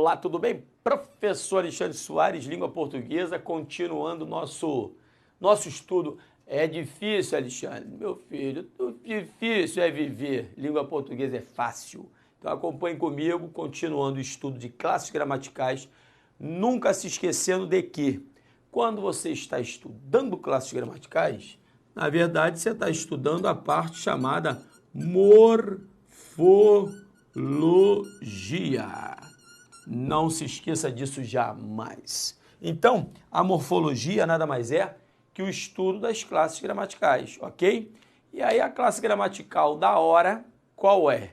Olá, tudo bem? Professor Alexandre Soares, língua portuguesa, continuando nosso estudo. É difícil, Alexandre? Meu filho, difícil é viver. Língua portuguesa é fácil. Então acompanhe comigo, continuando o estudo de classes gramaticais, nunca se esquecendo de que, quando você está estudando classes gramaticais, na verdade você está estudando a parte chamada morfologia. Não se esqueça disso jamais. Então, a morfologia nada mais é que o estudo das classes gramaticais, ok? E aí a classe gramatical da hora, qual é?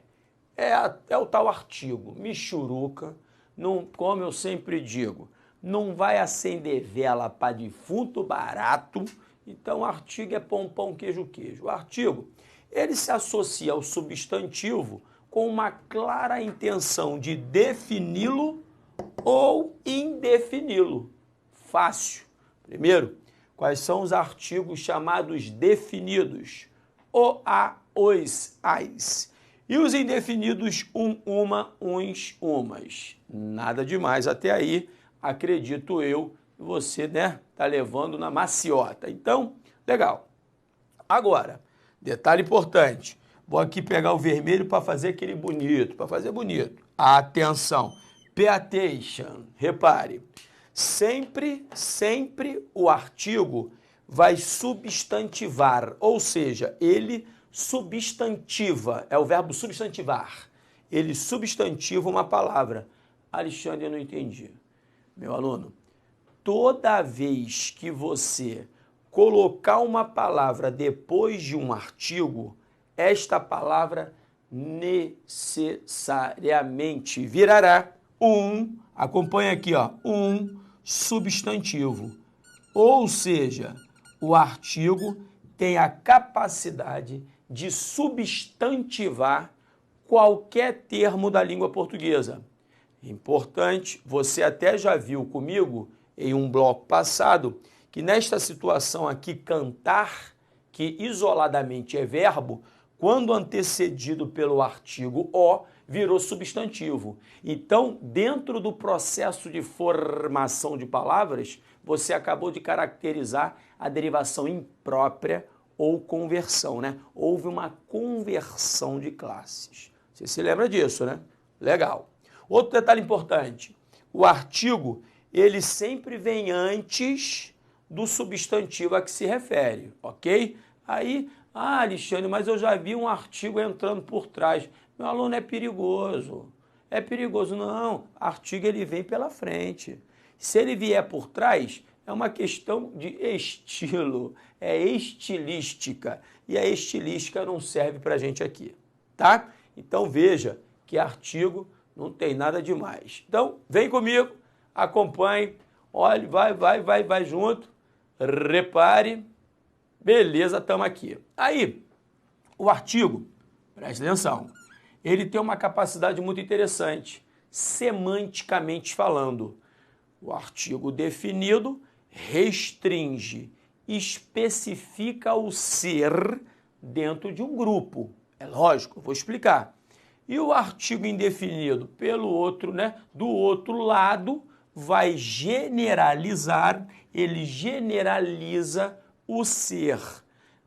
É o tal artigo, michuruca, não, como eu sempre digo, não vai acender vela para defunto barato, então o artigo é pão, pão, queijo, queijo. O artigo, ele se associa ao substantivo com uma clara intenção de defini-lo ou indefini-lo. Fácil. Primeiro, quais são os artigos chamados definidos? O, a, os, as. E os indefinidos, uma, uns, umas. Nada demais até aí, acredito eu, você, né, tá levando na maciota. Então, legal. Agora, detalhe importante. Vou aqui pegar o vermelho para fazer aquele bonito, para fazer bonito. Atenção, pay attention, repare. Sempre o artigo vai substantivar, ou seja, ele substantiva, é o verbo substantivar. Ele substantiva uma palavra. Alexandre, eu não entendi. Meu aluno, toda vez que você colocar uma palavra depois de um artigo, esta palavra necessariamente virará acompanha aqui, ó, um substantivo. Ou seja, o artigo tem a capacidade de substantivar qualquer termo da língua portuguesa. Importante, você até já viu comigo em um bloco passado que nesta situação aqui, cantar, que isoladamente é verbo, quando antecedido pelo artigo o, virou substantivo. Então, dentro do processo de formação de palavras, você acabou de caracterizar a derivação imprópria ou conversão, né? Houve uma conversão de classes. Você se lembra disso, né? Legal. Outro detalhe importante, o artigo, ele sempre vem antes do substantivo a que se refere, ok? Aí, Alexandre, mas eu já vi um artigo entrando por trás. Meu aluno, é perigoso. É perigoso. Não, artigo ele vem pela frente. Se ele vier por trás, é uma questão de estilo, é estilística. E a estilística não serve para a gente aqui, tá? Então veja que artigo não tem nada demais. Então, vem comigo, acompanhe, olhe, vai junto, repare. Beleza, estamos aqui. Aí, o artigo, preste atenção, ele tem uma capacidade muito interessante, semanticamente falando. O artigo definido restringe, especifica o ser dentro de um grupo. É lógico, vou explicar. E o artigo indefinido, pelo outro, né, do outro lado, vai generalizar, ele generaliza o ser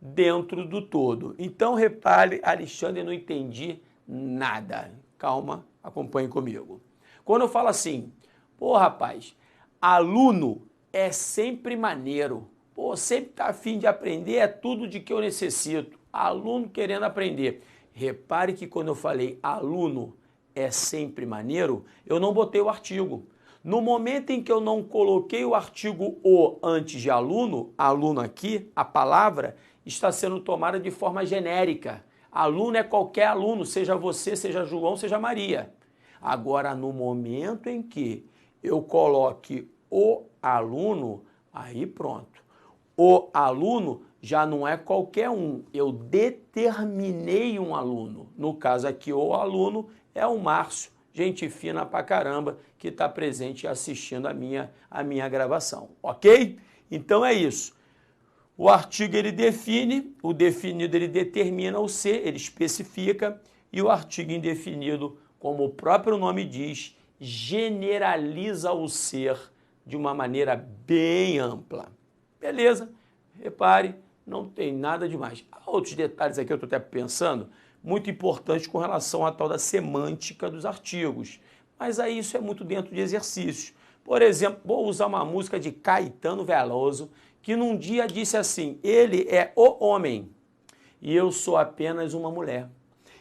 dentro do todo. Então, repare, Alexandre, não entendi nada. Calma, acompanhe comigo. Quando eu falo assim, pô, rapaz, aluno é sempre maneiro. Pô, sempre tá afim de aprender, é tudo de que eu necessito. Aluno querendo aprender. Repare que quando eu falei aluno é sempre maneiro, eu não botei o artigo. No momento em que eu não coloquei o artigo o antes de aluno, aluno aqui, a palavra está sendo tomada de forma genérica. Aluno é qualquer aluno, seja você, seja João, seja Maria. Agora, no momento em que eu coloque o aluno, aí pronto. O aluno já não é qualquer um, eu determinei um aluno. No caso aqui, o aluno é o Márcio, gente fina pra caramba, que está presente assistindo a minha gravação, ok? Então é isso. O artigo ele define, o definido ele determina o ser, ele especifica, e o artigo indefinido, como o próprio nome diz, generaliza o ser de uma maneira bem ampla. Beleza? Repare, não tem nada demais. Há outros detalhes aqui, eu estou até pensando, muito importantes com relação à tal da semântica dos artigos. Mas aí isso é muito dentro de exercícios. Por exemplo, vou usar uma música de Caetano Veloso, que num dia disse assim: ele é o homem e eu sou apenas uma mulher.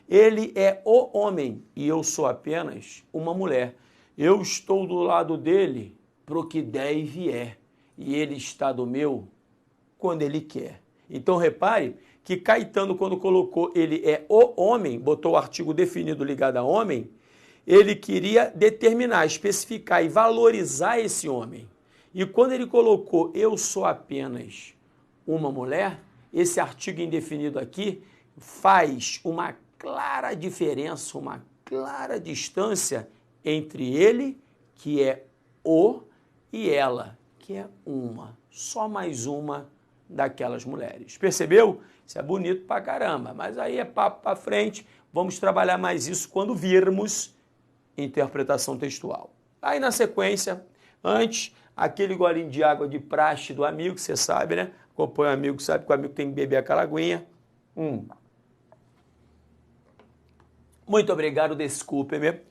Ele é o homem e eu sou apenas uma mulher. Eu estou do lado dele pro que der e vier, e ele está do meu quando ele quer. Então repare que Caetano, quando colocou ele é o homem, botou o artigo definido ligado a homem, ele queria determinar, especificar e valorizar esse homem. E quando ele colocou eu sou apenas uma mulher, esse artigo indefinido aqui faz uma clara diferença, uma clara distância entre ele, que é o, e ela, que é uma, só mais uma daquelas mulheres. Percebeu? Isso é bonito pra caramba, mas aí é papo pra frente, vamos trabalhar mais isso quando virmos interpretação textual. Aí na sequência, antes, aquele golinho de água de praxe do amigo, você sabe, né? Acompanha o amigo, sabe que o amigo tem que beber aquela aguinha. Muito obrigado, desculpe-me.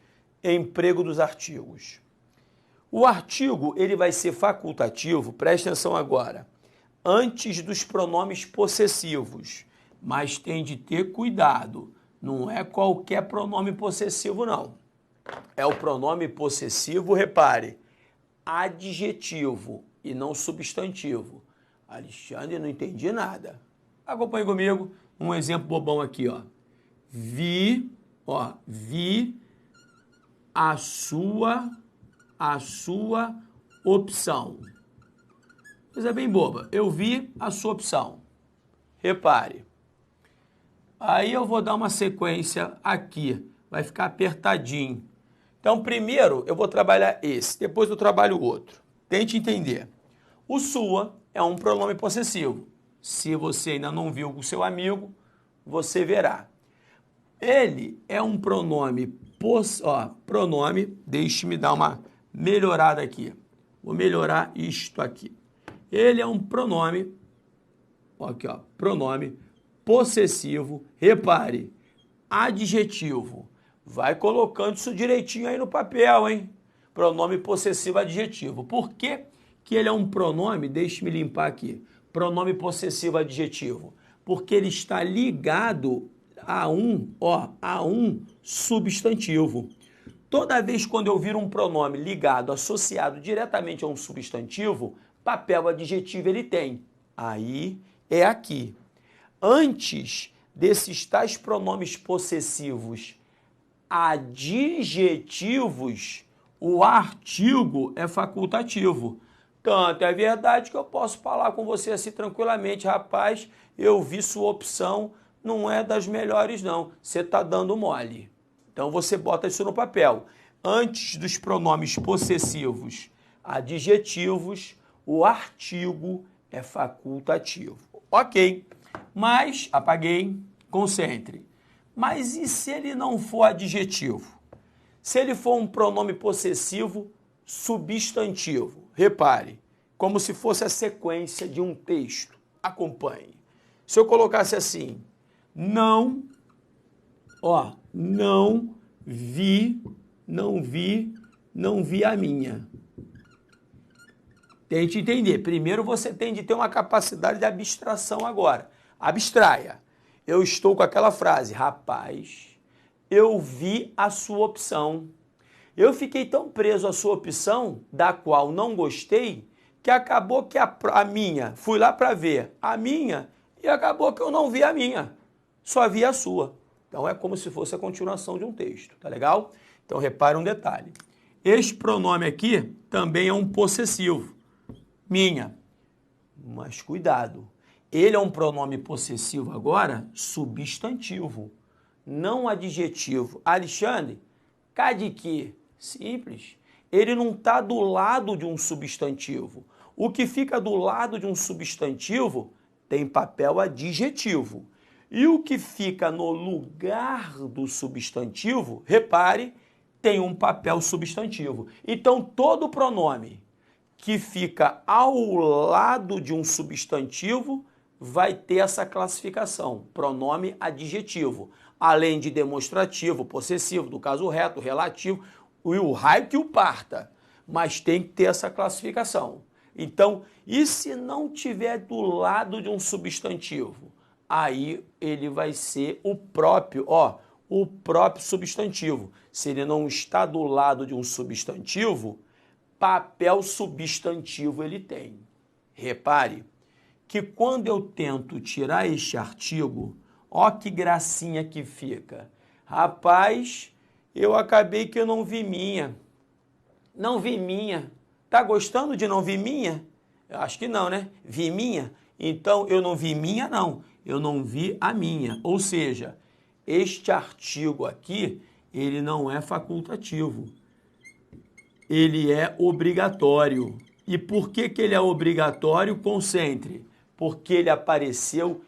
Emprego dos artigos. O artigo, ele vai ser facultativo, presta atenção agora, antes dos pronomes possessivos, mas tem de ter cuidado, não é qualquer pronome possessivo não, é o pronome possessivo, repare, adjetivo e não substantivo. Alexandre, não entendi nada. Acompanhe comigo um exemplo bobão aqui, ó. Vi a sua opção. Coisa bem boba. Eu vi a sua opção. Repare. Aí eu vou dar uma sequência aqui. Vai ficar apertadinho. Então, primeiro eu vou trabalhar esse, depois eu trabalho o outro. Tente entender. O sua é um pronome possessivo. Se você ainda não viu com o seu amigo, você verá. Ele é um pronome, deixe-me dar uma melhorada aqui. Vou melhorar isto aqui. Ele é um pronome, aqui ó, pronome possessivo, repare, adjetivo. Vai colocando isso direitinho aí no papel, hein? Pronome possessivo adjetivo. Por que que ele é um pronome? Deixe-me limpar aqui. Pronome possessivo adjetivo. Porque ele está ligado a um substantivo. Toda vez quando eu vir um pronome ligado, associado diretamente a um substantivo, papel adjetivo ele tem. Aí é aqui. Antes desses tais pronomes possessivos adjetivos, o artigo é facultativo. Tanto é verdade que eu posso falar com você assim tranquilamente, rapaz, eu vi sua opção, não é das melhores não, você está dando mole. Então você bota isso no papel. Antes dos pronomes possessivos adjetivos, o artigo é facultativo. Ok, mas, apaguei, concentre. Mas e se ele não for adjetivo? Se ele for um pronome possessivo substantivo? Repare, como se fosse a sequência de um texto. Acompanhe. Se eu colocasse assim, não vi a minha. Tente entender. Primeiro você tem de ter uma capacidade de abstração agora. Abstraia. Eu estou com aquela frase, rapaz, eu vi a sua opção. Eu fiquei tão preso à sua opção, da qual não gostei, que acabou que a minha, fui lá para ver a minha, e acabou que eu não vi a minha, só vi a sua. Então é como se fosse a continuação de um texto, tá legal? Então repare um detalhe. Este pronome aqui também é um possessivo. Minha. Mas cuidado. Ele é um pronome possessivo agora substantivo, não adjetivo. Alexandre, cá de quê? Simples. Ele não está do lado de um substantivo. O que fica do lado de um substantivo tem papel adjetivo. E o que fica no lugar do substantivo, repare tem um papel substantivo. Então, todo pronome que fica ao lado de um substantivo vai ter essa classificação, pronome adjetivo, além de demonstrativo, possessivo, do caso reto, relativo, o raio que o parta, mas tem que ter essa classificação. Então, e se não tiver do lado de um substantivo? Aí ele vai ser o próprio substantivo. Se ele não está do lado de um substantivo, papel substantivo ele tem. Repare que quando eu tento tirar este artigo, ó que gracinha que fica. Rapaz, eu acabei que eu não vi minha. Não vi minha. Tá gostando de não vi minha? Eu acho que não, né? Vi minha? Então, eu não vi minha, não. Eu não vi a minha. Ou seja, este artigo aqui, ele não é facultativo. Ele é obrigatório. E por que ele é obrigatório? Concentre. Porque ele apareceu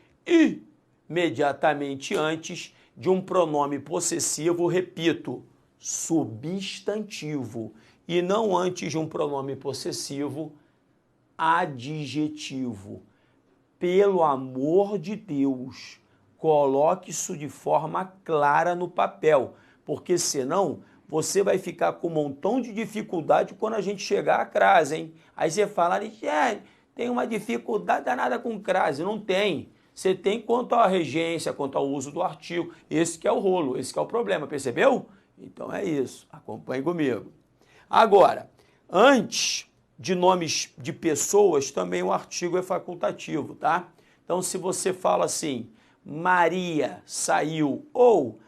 imediatamente antes de um pronome possessivo, repito, substantivo, e não antes de um pronome possessivo adjetivo. Pelo amor de Deus, coloque isso de forma clara no papel, porque senão você vai ficar com um montão de dificuldade quando a gente chegar à crase, hein? Aí você fala, tem uma dificuldade danada com crase. Não tem. Você tem quanto à regência, quanto ao uso do artigo. Esse que é o rolo, esse que é o problema, percebeu? Então é isso, acompanhe comigo. Agora, antes de nomes de pessoas, também o artigo é facultativo, tá? Então, se você fala assim, Maria saiu ou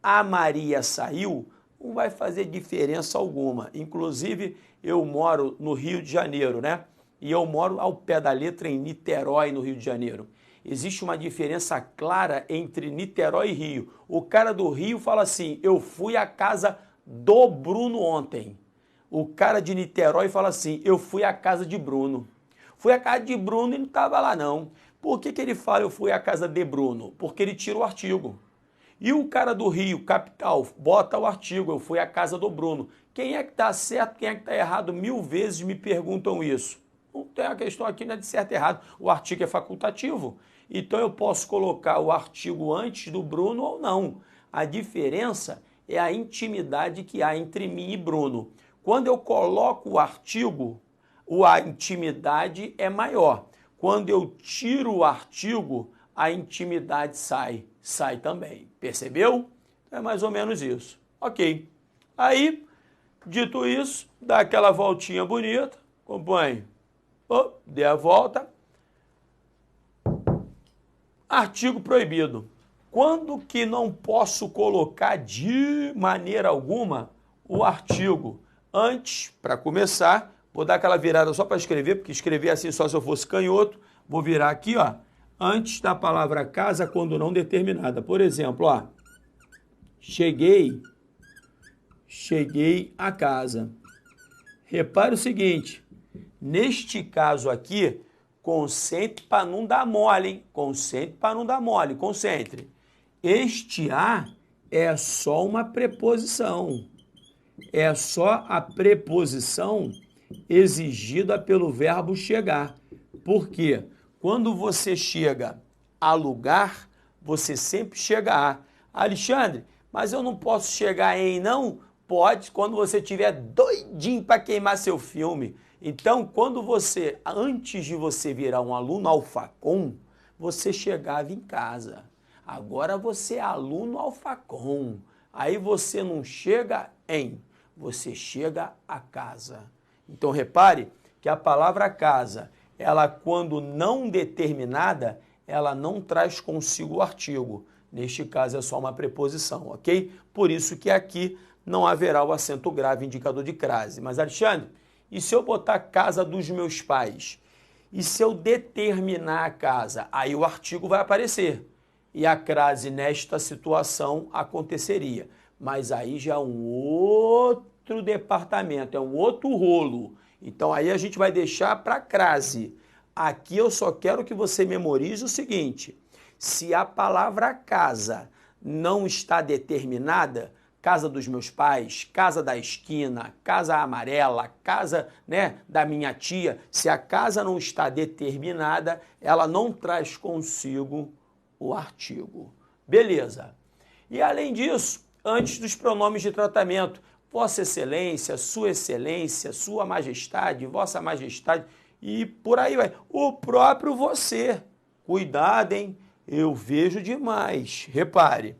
a Maria saiu, não vai fazer diferença alguma. Inclusive, eu moro no Rio de Janeiro, né? E eu moro ao pé da letra em Niterói, no Rio de Janeiro. Existe uma diferença clara entre Niterói e Rio. O cara do Rio fala assim, eu fui à casa do Bruno ontem. O cara de Niterói fala assim, eu fui à casa de Bruno. Fui à casa de Bruno e não estava lá não. Por que ele fala eu fui à casa de Bruno? Porque ele tira o artigo. E o cara do Rio, capital, bota o artigo, eu fui à casa do Bruno. Quem é que está certo, quem é que está errado? 1000 vezes me perguntam isso. Não tem a questão aqui, não é de certo e errado. O artigo é facultativo. Então eu posso colocar o artigo antes do Bruno ou não. A diferença é a intimidade que há entre mim e Bruno. Quando eu coloco o artigo, a intimidade é maior. Quando eu tiro o artigo, a intimidade sai também. Percebeu? É mais ou menos isso. Ok. Aí, dito isso, dá aquela voltinha bonita. Acompanhe. Dê a volta. Artigo proibido. Quando que não posso colocar de maneira alguma o artigo? Antes, para começar, vou dar aquela virada só para escrever, porque escrever assim só se eu fosse canhoto. Vou virar aqui, ó, antes da palavra casa, quando não determinada. Por exemplo, ó, cheguei a casa. Repare o seguinte, neste caso aqui, concentre para não dar mole, hein? Concentre para não dar mole, concentre. Este a é só uma preposição. É só a preposição exigida pelo verbo chegar. Por quê? Quando você chega a lugar, você sempre chega a. Alexandre, mas eu não posso chegar em não? Pode, quando você estiver doidinho para queimar seu filme. Então, quando você, antes de você virar um aluno alfacom, você chegava em casa. Agora você é aluno alfacom. Aí você não chega em, você chega a casa. Então, repare que a palavra casa, ela quando não determinada, ela não traz consigo o artigo. Neste caso é só uma preposição, ok? Por isso que aqui não haverá o acento grave indicador de crase. Mas, Alexandre, e se eu botar casa dos meus pais? E se eu determinar a casa? Aí o artigo vai aparecer. E a crase nesta situação aconteceria. Mas aí já é um outro departamento, é um outro rolo. Então aí a gente vai deixar para a crase. Aqui eu só quero que você memorize o seguinte: se a palavra casa não está determinada, casa dos meus pais, casa da esquina, casa amarela, casa, né, da minha tia. Se a casa não está determinada, ela não traz consigo o artigo. Beleza. E além disso, antes dos pronomes de tratamento, Vossa Excelência, Sua Majestade, Vossa Majestade e por aí vai. O próprio você. Cuidado, hein? Eu vejo demais. Repare,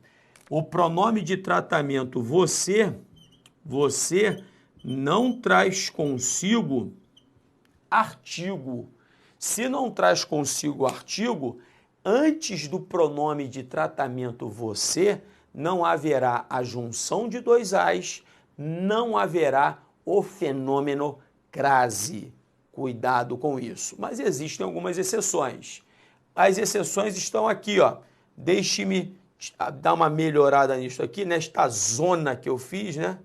o pronome de tratamento você não traz consigo artigo. Se não traz consigo artigo, antes do pronome de tratamento você, não haverá a junção de dois as, não haverá o fenômeno crase. Cuidado com isso. Mas existem algumas exceções. As exceções estão aqui, ó. Deixe-me dar uma melhorada nisso aqui, nesta zona que eu fiz, né?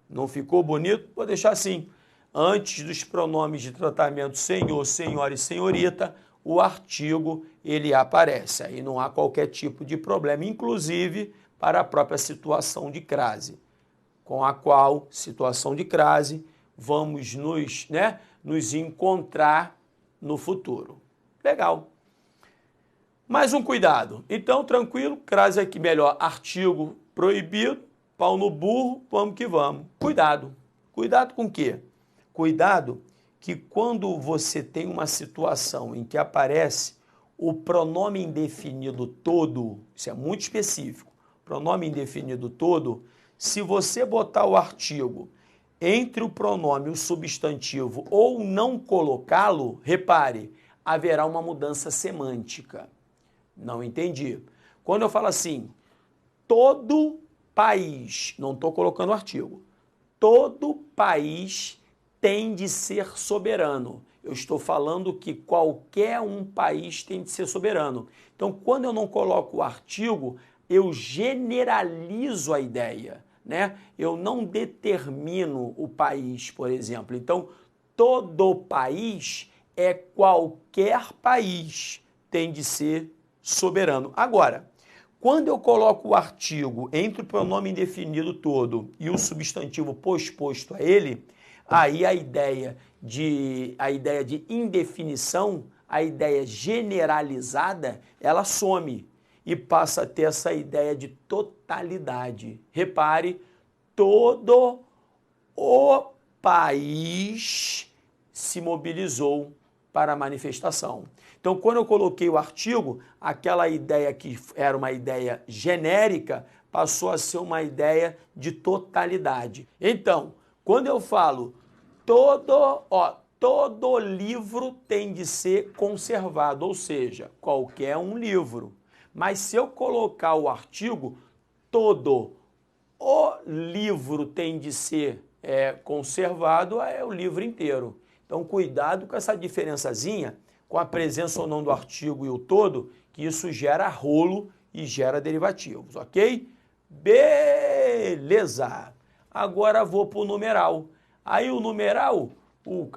Não ficou bonito? Vou deixar assim. Antes dos pronomes de tratamento senhor, senhora e senhorita, o artigo ele aparece. Aí não há qualquer tipo de problema, inclusive para a própria situação de crase, com a qual, situação de crase, vamos nos encontrar no futuro. Legal. Mais um cuidado. Então, tranquilo, crase aqui melhor, artigo proibido, pau no burro, vamos que vamos. Cuidado. Cuidado com o quê? Cuidado que quando você tem uma situação em que aparece o pronome indefinido todo, isso é muito específico, pronome indefinido todo, se você botar o artigo entre o pronome e o substantivo ou não colocá-lo, repare, haverá uma mudança semântica. Não entendi. Quando eu falo assim, todo país, não estou colocando o artigo, todo país tem de ser soberano. Eu estou falando que qualquer um país tem de ser soberano. Então, quando eu não coloco o artigo, eu generalizo a ideia, né? Eu não determino o país, por exemplo. Então, todo país é qualquer país tem de ser soberano. Agora, quando eu coloco o artigo entre o pronome indefinido todo e o substantivo posposto a ele, aí a ideia de indefinição, a ideia generalizada, ela some e passa a ter essa ideia de totalidade. Repare, todo o país se mobilizou para a manifestação. Então, quando eu coloquei o artigo, aquela ideia que era uma ideia genérica passou a ser uma ideia de totalidade. Então, quando eu falo todo livro tem de ser conservado, ou seja, qualquer um livro. Mas se eu colocar o artigo, todo o livro tem de ser conservado, é o livro inteiro. Então, cuidado com essa diferençazinha, com a presença ou não do artigo e o todo, que isso gera rolo e gera derivativos, ok? Beleza! Agora vou para o numeral. Aí o numeral,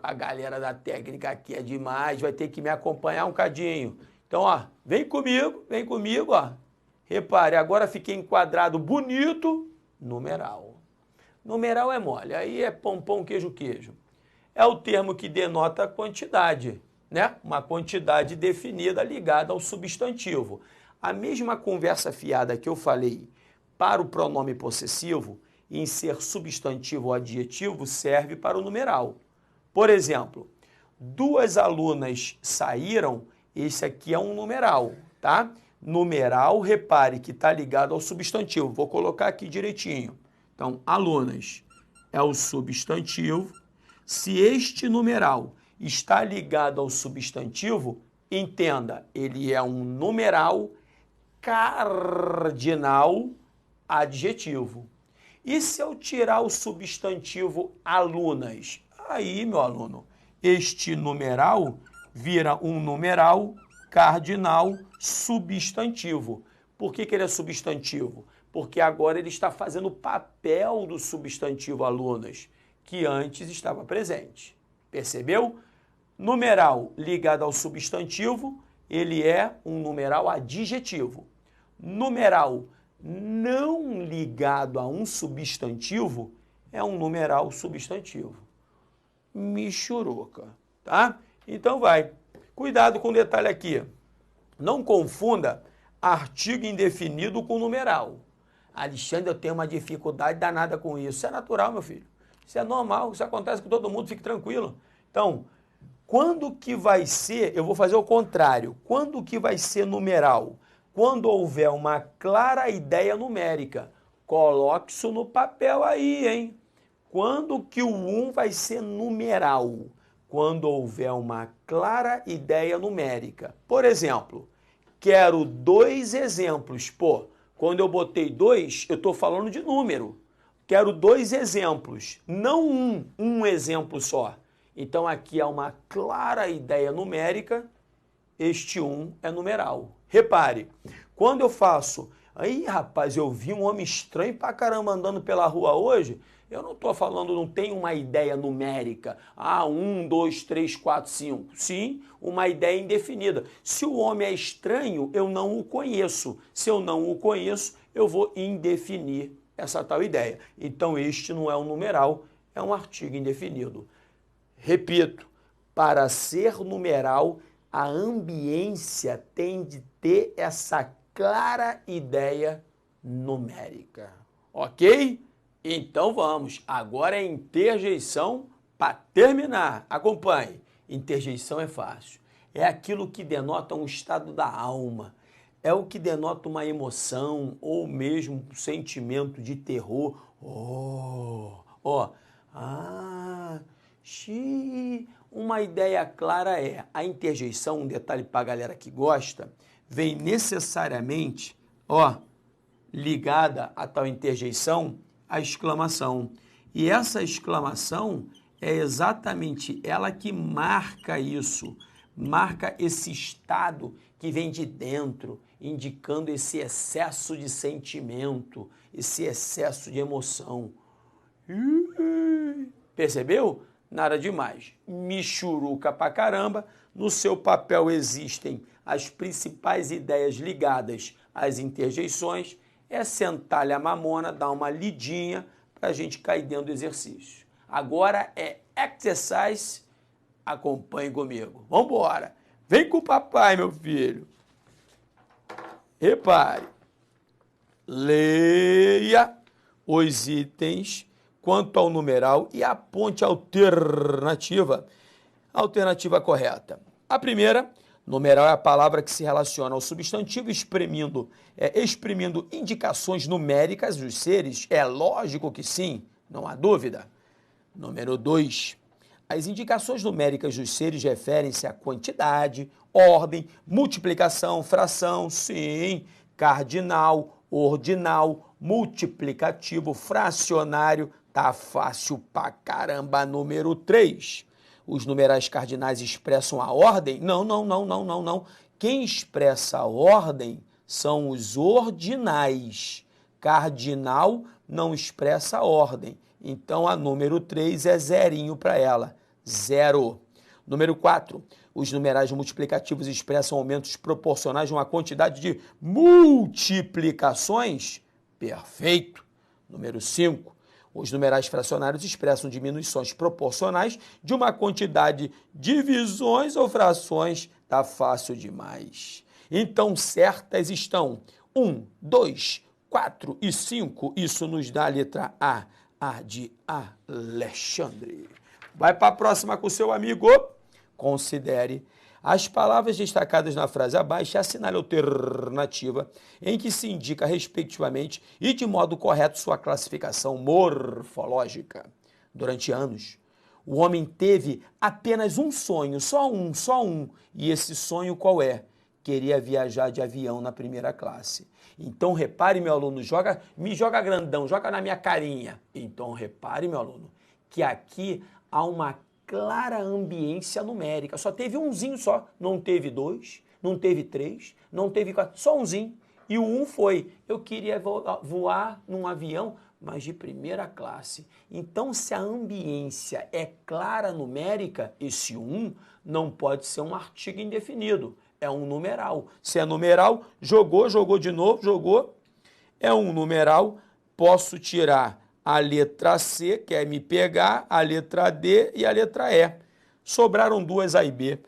a galera da técnica aqui é demais, vai ter que me acompanhar um cadinho. Então, ó, vem comigo, ó. Repare, agora fiquei enquadrado bonito, numeral. Numeral é mole, aí é pão, queijo. É o termo que denota a quantidade, né? Uma quantidade definida ligada ao substantivo. A mesma conversa fiada que eu falei para o pronome possessivo, em ser substantivo ou adjetivo, serve para o numeral. Por exemplo, 2 alunas saíram, esse aqui é um numeral, tá? Numeral, repare que está ligado ao substantivo. Vou colocar aqui direitinho. Então, alunas é o substantivo. Se este numeral está ligado ao substantivo, entenda, ele é um numeral cardinal adjetivo. E se eu tirar o substantivo alunas? Aí, meu aluno, este numeral vira um numeral cardinal substantivo. Por que ele é substantivo? Porque agora ele está fazendo o papel do substantivo alunas, que antes estava presente. Percebeu? Numeral ligado ao substantivo, ele é um numeral adjetivo. Numeral não ligado a um substantivo é um numeral substantivo. Michuruca, tá? Então vai. Cuidado com o detalhe aqui. Não confunda artigo indefinido com numeral. Alexandre, eu tenho uma dificuldade danada com isso. Isso é natural, meu filho. Isso é normal, isso acontece com todo mundo, fique tranquilo. Então, quando que vai ser, eu vou fazer o contrário, quando que vai ser numeral? Quando houver uma clara ideia numérica. Coloque isso no papel aí, hein? Quando que o 1 vai ser numeral? Quando houver uma clara ideia numérica. Por exemplo, quero 2 exemplos. Pô, quando eu botei 2, eu estou falando de número. Quero 2 exemplos, não um exemplo só. Então aqui há uma clara ideia numérica, este 1 é numeral. Repare, quando eu faço, aí rapaz, eu vi um homem estranho pra caramba andando pela rua hoje, eu não estou falando, não tem uma ideia numérica. 1, 2, 3, 4, 5. Sim, uma ideia indefinida. Se o homem é estranho, eu não o conheço. Se eu não o conheço, eu vou indefinir essa tal ideia. Então, este não é um numeral, é um artigo indefinido. Repito, para ser numeral, a ambiência tem de ter essa clara ideia numérica. Ok? Então vamos, agora é interjeição para terminar. Acompanhe. Interjeição é fácil. É aquilo que denota um estado da alma. É o que denota uma emoção ou mesmo um sentimento de terror. Uma ideia clara é a interjeição, um detalhe para a galera que gosta, vem necessariamente, ligada a tal interjeição, a exclamação. E essa exclamação é exatamente ela que marca isso, marca esse estado que vem de dentro, indicando esse excesso de sentimento, esse excesso de emoção. Percebeu? Nada demais. Michuruca pra caramba. No seu papel existem as principais ideias ligadas às interjeições. É sentar-lhe a mamona, dar uma lidinha para a gente cair dentro do exercício. Agora é exercise. Acompanhe comigo. Vamos embora. Vem com o papai, meu filho. Repare. Leia os itens quanto ao numeral e aponte a alternativa. Alternativa correta. A primeira, numeral é a palavra que se relaciona ao substantivo exprimindo indicações numéricas dos seres. É lógico que sim, não há dúvida. Número 2. As indicações numéricas dos seres referem-se à quantidade, ordem, multiplicação, fração, sim, cardinal, ordinal, multiplicativo, fracionário. Tá fácil pra caramba. Número 3. Os numerais cardinais expressam a ordem? Não. Quem expressa a ordem são os ordinais. Cardinal não expressa a ordem. Então, a número 3 é zerinho para ela. 0. Número 4. Os numerais multiplicativos expressam aumentos proporcionais de uma quantidade de multiplicações? Perfeito. Número 5. Os numerais fracionários expressam diminuições proporcionais de uma quantidade de divisões ou frações. Tá fácil demais. Então, certas estão 1, 2, 4 e 5. Isso nos dá a letra A. A de Alexandre. Vai para a próxima com o seu amigo. Considere as palavras destacadas na frase abaixo e assinale a alternativa em que se indica respectivamente e de modo correto sua classificação morfológica. Durante anos, o homem teve apenas um sonho, só um. E esse sonho qual é? Queria viajar de avião na primeira classe. Então repare, meu aluno, me joga grandão, joga na minha carinha. Então repare, meu aluno, que aqui há uma clara ambiência numérica. Só teve umzinho só. Não teve 2, não teve 3, não teve 4. Só umzinho. E o 1 foi, eu queria voar num avião, mas de primeira classe. Então, se a ambiência é clara numérica, esse 1 não pode ser um artigo indefinido. É um numeral. Se é numeral, jogou de novo, jogou. é um numeral, posso tirar a letra C, que é me pegar, a letra D e a letra E. Sobraram duas A e B.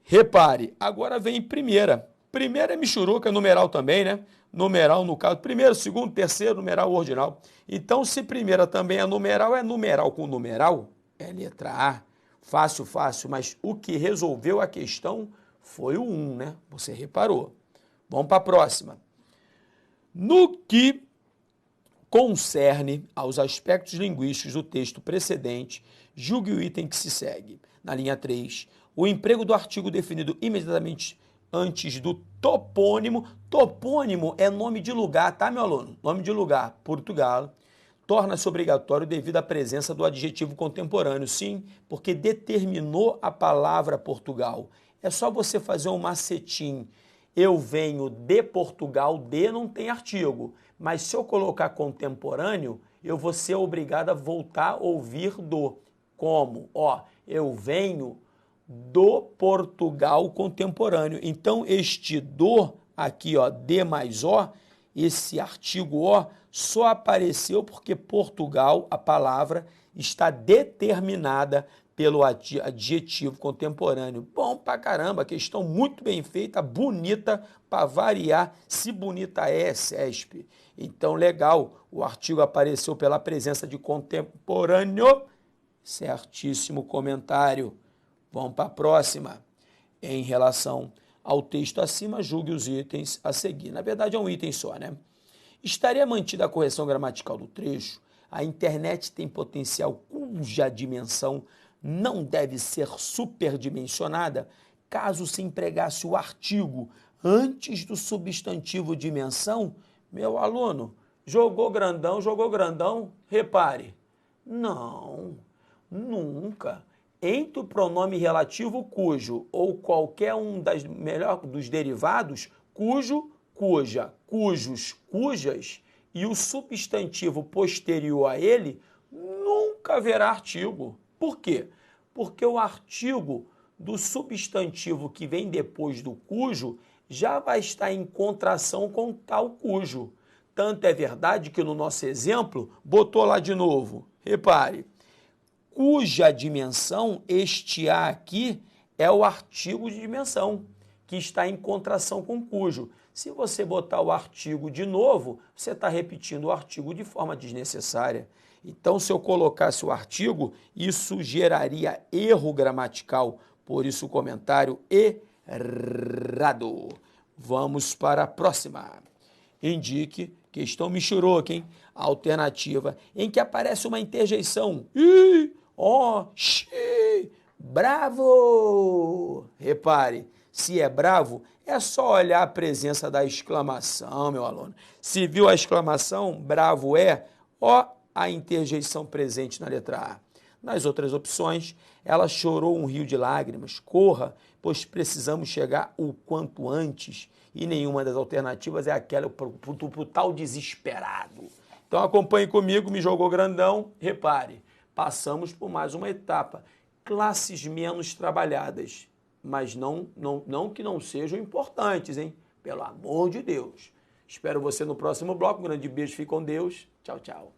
Repare, agora vem primeira. Primeira é michuruca, numeral também, né? Numeral no caso, primeiro, segundo, terceiro, numeral ordinal. Então, se primeira também é numeral com numeral, é letra A. Fácil, fácil, mas o que resolveu a questão foi o 1, né? Você reparou. Vamos para a próxima. No que concerne aos aspectos linguísticos do texto precedente, julgue o item que se segue. Na linha 3, o emprego do artigo definido imediatamente antes do topônimo. Topônimo é nome de lugar, tá, meu aluno? Nome de lugar, Portugal. Torna-se obrigatório devido à presença do adjetivo contemporâneo. Sim, porque determinou a palavra Portugal. É só você fazer um macetinho. Eu venho de Portugal, de não tem artigo. Mas se eu colocar contemporâneo, eu vou ser obrigado a voltar a ouvir do. Como? Ó, eu venho do Portugal contemporâneo. Então, este do aqui, ó, de mais ó, esse artigo ó, só apareceu porque Portugal, a palavra, está determinada pelo adjetivo contemporâneo. Bom pra caramba, questão muito bem feita, bonita, para variar, se bonita é, CESP. Então, legal, o artigo apareceu pela presença de contemporâneo. Certíssimo comentário. Vamos para a próxima. Em relação ao texto acima, julgue os itens a seguir. Na verdade, é um item só, né? Estaria mantida a correção gramatical do trecho. A internet tem potencial cuja dimensão não deve ser superdimensionada caso se empregasse o artigo antes do substantivo dimensão. Meu aluno, jogou grandão, repare. Não, nunca. Entre o pronome relativo cujo ou qualquer um dos derivados, cujo, cuja, cujos, cujas, e o substantivo posterior a ele, nunca haverá artigo. Por quê? Porque o artigo do substantivo que vem depois do cujo já vai estar em contração com tal cujo. Tanto é verdade que no nosso exemplo, botou lá de novo, repare, cuja dimensão, este A aqui, é o artigo de dimensão, que está em contração com cujo. Se você botar o artigo de novo, você está repetindo o artigo de forma desnecessária. Então, se eu colocasse o artigo, isso geraria erro gramatical. Por isso, o comentário errado. Vamos para a próxima. Indique, questão michuruca, hein? A alternativa em que aparece uma interjeição. Ih, ó, xi, bravo! Repare, se é bravo, é só olhar a presença da exclamação, meu aluno. Se viu a exclamação, bravo é, ó, a interjeição presente na letra A. Nas outras opções, ela chorou um rio de lágrimas. Corra, pois precisamos chegar o quanto antes. E nenhuma das alternativas é aquela pro tal desesperado. Então acompanhe comigo, me jogou grandão. Repare, passamos por mais uma etapa. Classes menos trabalhadas, mas não que não sejam importantes, hein? Pelo amor de Deus. Espero você no próximo bloco. Um grande beijo, fique com Deus. Tchau, tchau.